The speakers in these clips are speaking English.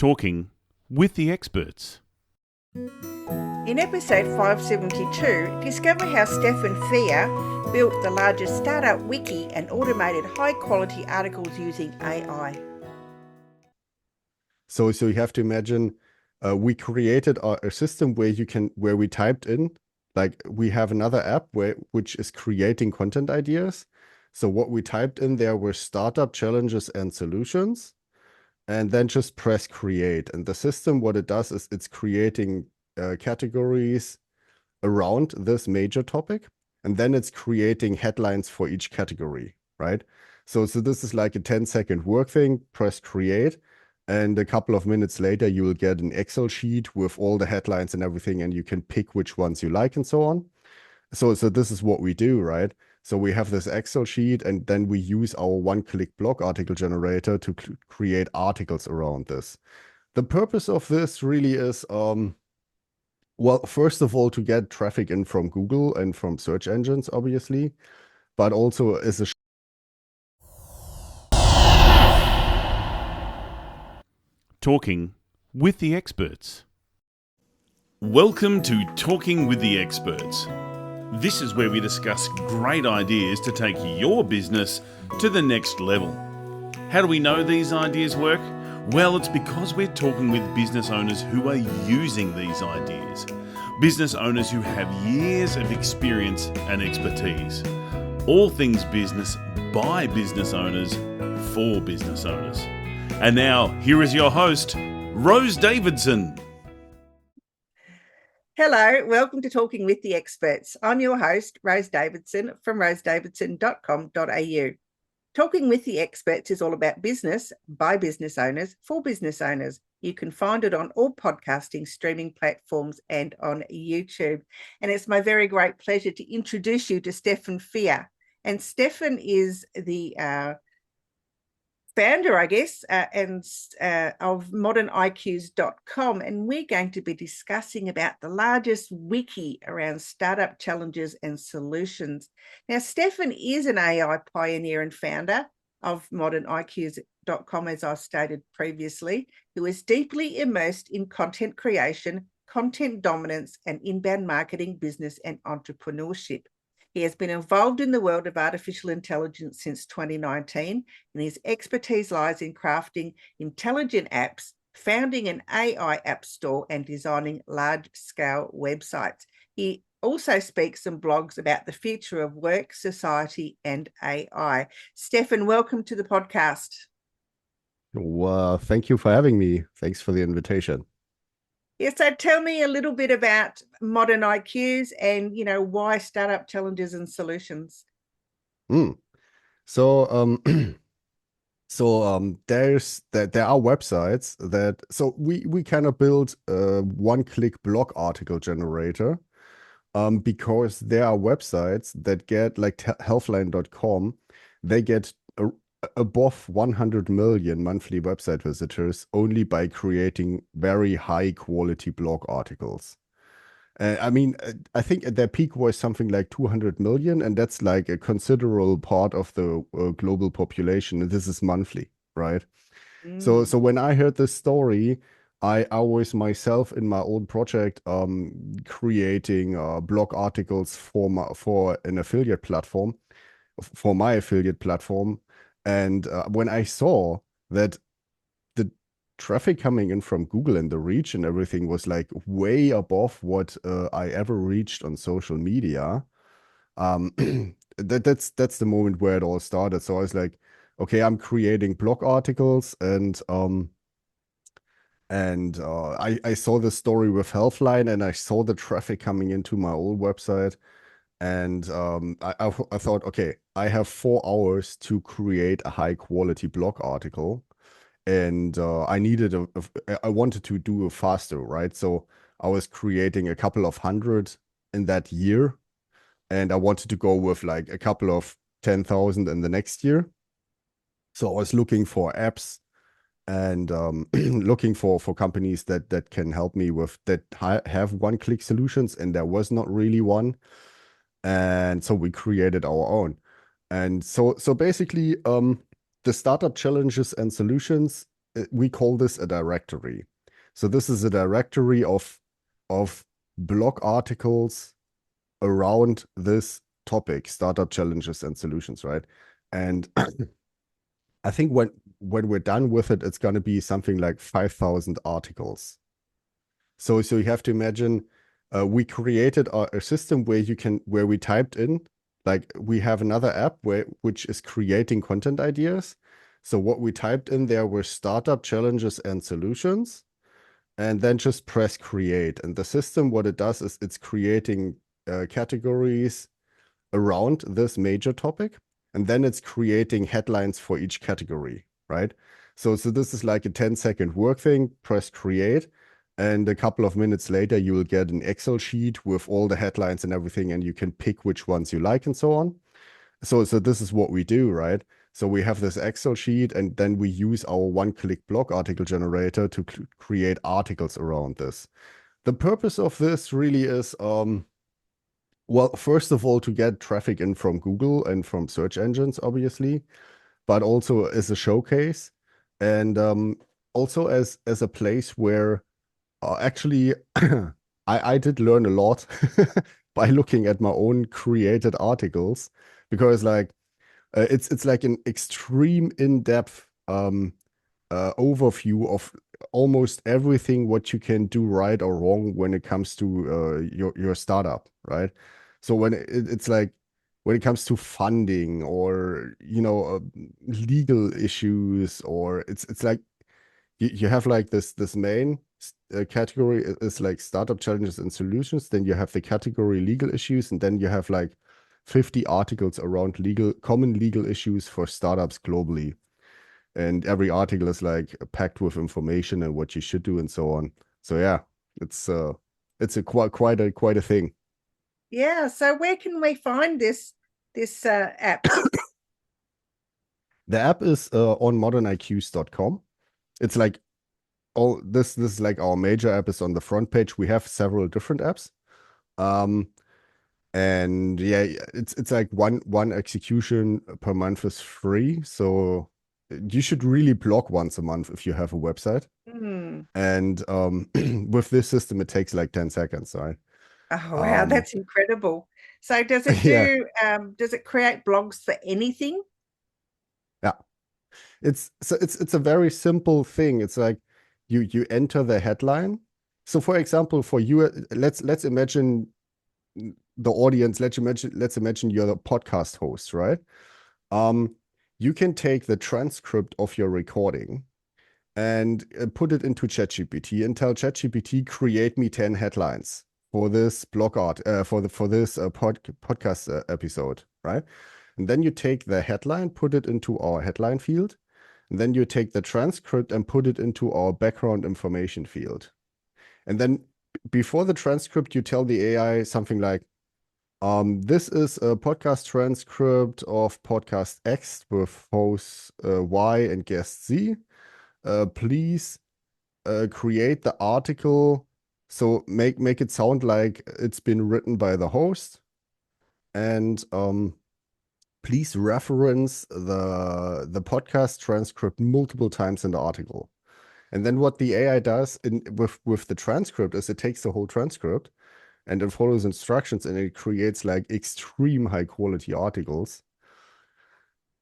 Talking with the experts. In episode 572, discover how Stefan Fehr built the largest startup wiki and automated high-quality articles using AI. So you have to imagine, we created a system where we typed in, like we have another app which is creating content ideas. So what we typed in there were startup challenges and solutions, and then just press create. And the system, what it does is it's creating categories around this major topic, and then it's creating headlines for each category, right? So this is like a 10-second work thing. Press create, and a couple of minutes later you will get an Excel sheet with all the headlines and everything, and you can pick which ones you like and so on. So this is what we do, right? So we have this Excel sheet, and then we use our one-click blog article generator to create articles around this. The purpose of this really is, well, first of all, to get traffic in from Google and from search engines, obviously, but also as a Talking with the experts. Welcome to Talking with the Experts. This is where we discuss great ideas to take your business to the next level. How do we know these ideas work? Well, it's because we're talking with business owners who are using these ideas. Business owners who have years of experience and expertise. All things business by business owners for business owners. And now, here is your host, Rose Davidson. Hello, welcome to Talking with the Experts. I'm your host, Rose Davidson from rosedavidson.com.au. Talking with the Experts is all about business by business owners for business owners. You can find it on all podcasting streaming platforms and on YouTube. And it's my very great pleasure to introduce you to Stefan Fehr. And Stefan is the founder, I guess, of moderniqs.com, and we're going to be discussing about the largest wiki around startup challenges and solutions. Now, Stefan is an AI pioneer and founder of moderniqs.com, as I stated previously, who is deeply immersed in content creation, content dominance, and inbound marketing, business, and entrepreneurship. He has been involved in the world of artificial intelligence since 2019, and his expertise lies in crafting intelligent apps, founding an AI app store, and designing large-scale websites. He also speaks and blogs about the future of work, society, and AI. Stefan, welcome to the podcast. Well, thank you for having me. Thanks for the invitation. Yeah, so tell me a little bit about Modern IQs and, why startup challenges and solutions. So there are websites that, so we kind of build a one-click blog article generator, because there are websites that get, like Healthline.com, they get above 100 million monthly website visitors only by creating very high quality blog articles. I think at their peak was something like 200 million, and that's like a considerable part of the global population. And this is monthly, right? So when I heard this story, I was myself in my own project creating blog articles for an affiliate platform, for my affiliate platform. And when I saw that the traffic coming in from Google and the reach and everything was like way above what I ever reached on social media, that's the moment where it all started. So I was like, okay, I'm creating blog articles, and I saw the story with Healthline, and I saw the traffic coming into my old website. And I thought, okay, I have 4 hours to create a high quality blog article, and I wanted to do it faster, right? So I was creating a couple of hundred in that year, and I wanted to go with like a couple of 10,000 in the next year. So I was looking for apps and looking for companies that can help me with that have one-click solutions, and there was not really one. And so we created our own. And so basically, the startup challenges and solutions we call this a directory. So this is a directory of blog articles around this topic, startup challenges and solutions, right? And I think when we're done with it, it's going to be something like 5,000 articles. So you have to imagine, we created a system where we typed in, like we have another app which is creating content ideas. So what we typed in there were startup challenges and solutions, and then just press create. And the system, what it does is it's creating categories around this major topic, and then it's creating headlines for each category, right? So this is like a 10-second work thing, press create, and a couple of minutes later, you will get an Excel sheet with all the headlines and everything, and you can pick which ones you like and so on. So this is what we do, right? So we have this Excel sheet, and then we use our one-click blog article generator to create articles around this. The purpose of this really is, well, first of all, to get traffic in from Google and from search engines, obviously, but also as a showcase, and also as a place where actually I did learn a lot by looking at my own created articles, because like it's like an extreme in-depth overview of almost everything what you can do right or wrong when it comes to your startup, right? So when it's like when it comes to funding or legal issues, or it's like you have like this main category is like startup challenges and solutions. Then you have the category legal issues, and then you have like 50 articles around common legal issues for startups globally. And every article is like packed with information and what you should do and so on. So yeah, it's a quite a thing. Yeah. So where can we find this app? The app is on moderniqs.com. It's like all this is like our major app is on the front page. We have several different apps. And yeah, it's like one execution per month is free. So you should really blog once a month if you have a website. Mm. And with this system, it takes like 10 seconds, right? Oh, wow, that's incredible. So does it Yeah. does it create blogs for anything? Yeah. It's a very simple thing. It's like you enter the headline. So for example, for you, let's imagine the audience, let's imagine you're the podcast host, right? You can take the transcript of your recording and put it into ChatGPT and tell ChatGPT, create me 10 headlines for this blog art, for this podcast episode, right? And then you take the headline, put it into our headline field, and then you take the transcript and put it into our background information field. And then before the transcript, you tell the AI something like, this is a podcast transcript of podcast X with host Y and guest Z. Please create the article. So make it sound like it's been written by the host. And please reference the podcast transcript multiple times in the article. And then what the AI does with the transcript is it takes the whole transcript and it follows instructions, and it creates like extreme high quality articles.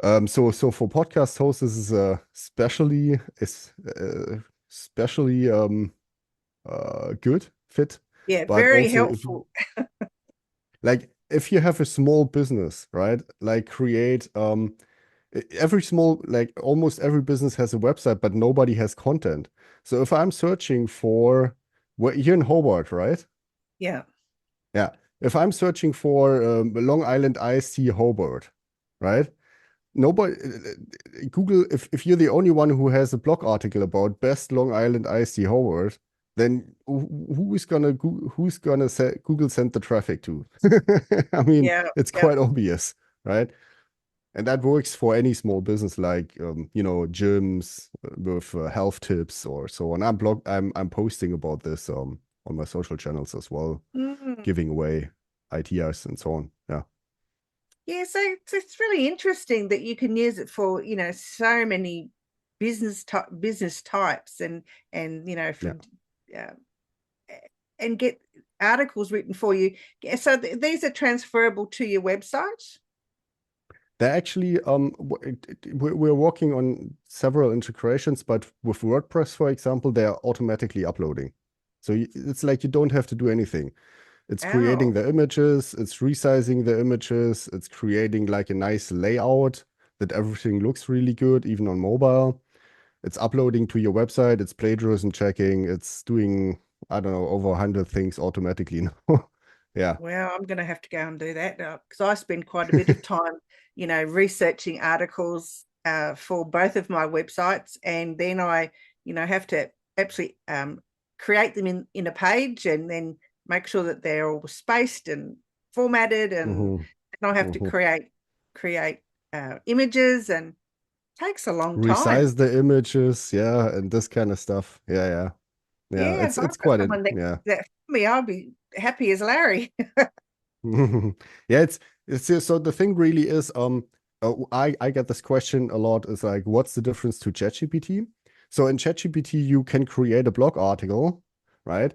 So for podcast hosts, this is especially good fit. Yeah, But very also helpful. like if you have a small business, right? Like create almost every business has a website, but nobody has content. So if I'm searching for you're in Hobart, right? Yeah. Yeah. If I'm searching for Long Island iced tea Hobart, right? Nobody, Google, if you're the only one who has a blog article about best Long Island iced tea Hobart, then who's gonna say Google send the traffic to? I mean, Yeah. it's quite obvious, right? And that works for any small business like gyms with health tips or so on. I'm posting about this on my social channels as well, giving away ideas and so on. Yeah. Yeah, so it's really interesting that you can use it for, so many business types and and get articles written for you. So these are transferable to your website? They're actually, we're working on several integrations, but with WordPress, for example, they are automatically uploading. So it's like you don't have to do anything. It's creating the images, it's resizing the images, it's creating like a nice layout that everything looks really good, even on mobile. It's uploading to your website, it's plagiarism checking, it's doing, I don't know, over 100 things automatically now. Yeah. Well, I'm going to have to go and do that because I spend quite a bit of time, researching articles for both of my websites, and then I, have to actually create them in a page and then make sure that they're all spaced and formatted, and then I have to create images, and it takes a long time. Resize the images, yeah, and this kind of stuff. Yeah. It's quite a, that for me, I'll be happy as Larry. Yeah, it's so the thing really is, I get this question a lot, is like, what's the difference to ChatGPT? So in ChatGPT, you can create a blog article, right?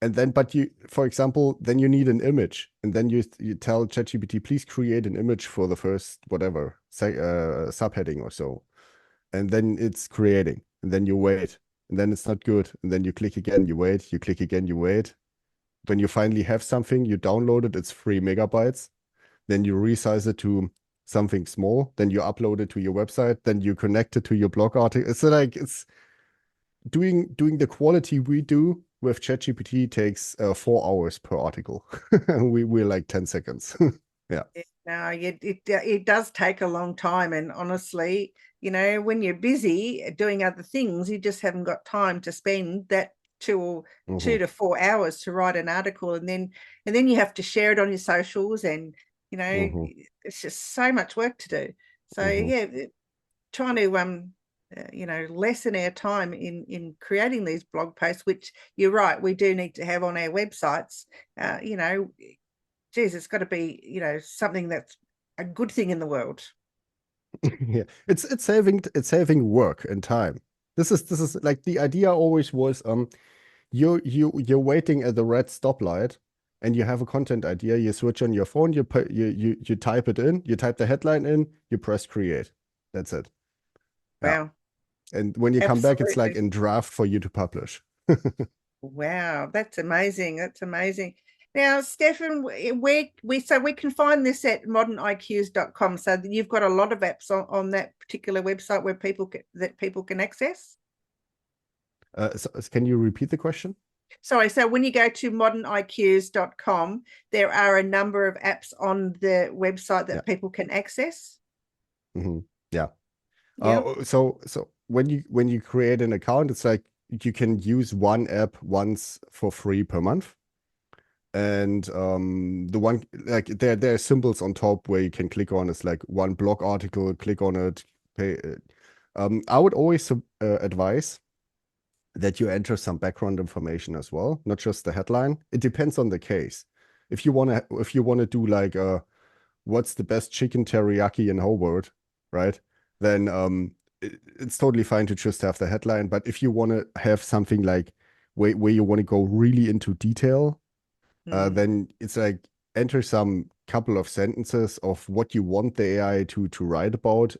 And then, but you, for example, then you need an image, and then you tell ChatGPT, please create an image for the first whatever subheading or so, and then it's creating, and then you wait, and then it's not good, and then you click again, you wait, you click again, you wait. When you finally have something, you download it, it's 3 megabytes. Then you resize it to something small. Then you upload it to your website. Then you connect it to your blog article. It's like, it's doing the quality we do with ChatGPT takes 4 hours per article. We're like 10 seconds. Yeah. No, it does take a long time. And honestly, when you're busy doing other things, you just haven't got time to spend that 2 to 4 hours to write an article, and then you have to share it on your socials, and it's just so much work to do. So yeah, trying to lessen our time in creating these blog posts, which you're right, we do need to have on our websites. Geez, it's got to be something that's a good thing in the world. Yeah, it's saving work and time. This is like, the idea always was, you're waiting at the red stoplight and you have a content idea, you switch on your phone, you type it in, you type the headline in, you press create. That's it. Wow. Yeah. And when you come back, it's like in draft for you to publish. Wow, that's amazing. That's amazing. Now, Stefan, we can find this at moderniqs.com. So you've got a lot of apps on that particular website where people can access. So can you repeat the question? Sorry, so when you go to moderniqs.com, there are a number of apps on the website that people can access. Yeah. So when you create an account, it's like you can use one app once for free per month. And the one, like, there are symbols on top where you can click on. It's like one blog article, click on it, pay. I would always advise that you enter some background information as well, not just the headline. It depends on the case. If you wanna do like what's the best chicken teriyaki in Hobart, right? Then it's totally fine to just have the headline. But if you want to have something like where you want to go really into detail, then it's like, enter some couple of sentences of what you want the AI to write about,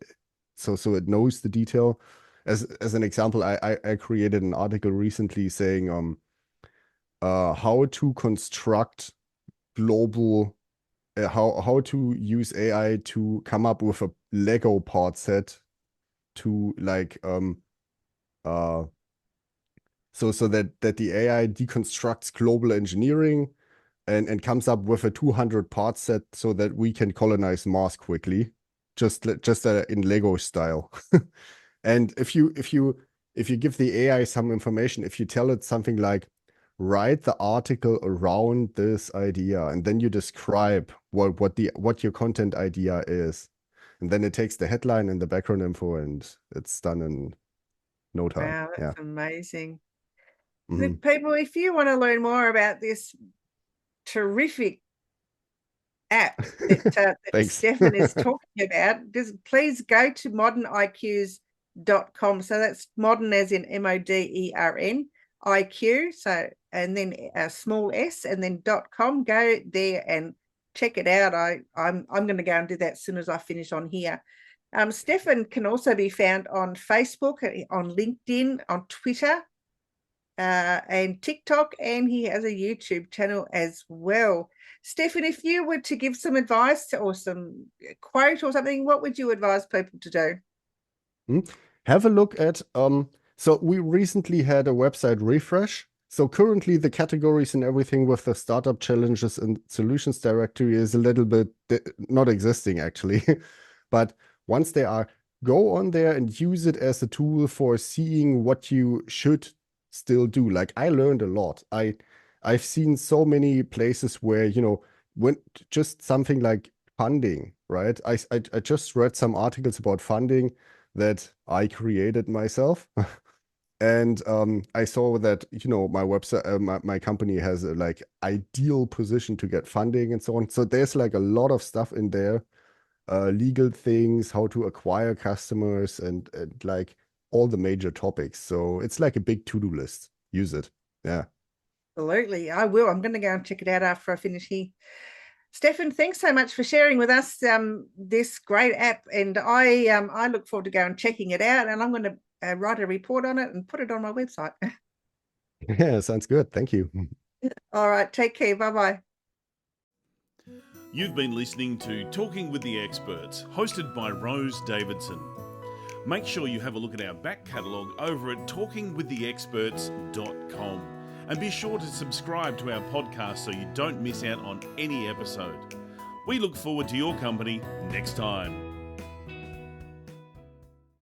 so it knows the detail. As an example, I created an article recently saying how to construct global, how to use AI to come up with a Lego part set to like so that the AI deconstructs global engineering and comes up with a 200 part set so that we can colonize Mars quickly, just in Lego style. And if you give the AI some information, if you tell it something like, write the article around this idea, and then you describe what your content idea is, and then it takes the headline and the background info, and it's done in no time. Wow, that's amazing. Mm-hmm. People, if you want to learn more about this terrific app that Stefan is talking about, just please go to moderniqs.com modern.com. So that's modern as in MODERN IQ. So, and then a small s and then .com. Go there and check it out. I'm going to go and do that as soon as I finish on here. Stefan can also be found on Facebook, on LinkedIn, on Twitter, and TikTok, and he has a YouTube channel as well. Stefan, if you were to give some advice or some quote or something, what would you advise people to do? Have a look at, so we recently had a website refresh. So currently the categories and everything with the startup challenges and solutions directory is a little bit not existing actually. But once they are, go on there and use it as a tool for seeing what you should still do. Like I learned a lot. I've seen so many places where, you know, when just something like funding, right? I just read some articles about funding that I created myself. And I saw that, you know, my website, my company has a like ideal position to get funding and so on. So there's like a lot of stuff in there, legal things, how to acquire customers, and like all the major topics. So it's like a big to-do list. Use it. Yeah. Absolutely. I will. I'm going to go and check it out after I finish here. Stefan, thanks so much for sharing with us this great app. And I look forward to going and checking it out. And I'm going to write a report on it and put it on my website. Yeah, sounds good. Thank you. All right. Take care. Bye-bye. You've been listening to Talking with the Experts, hosted by Rose Davidson. Make sure you have a look at our back catalogue over at talkingwiththeexperts.com. And be sure to subscribe to our podcast so you don't miss out on any episode. We look forward to your company next time.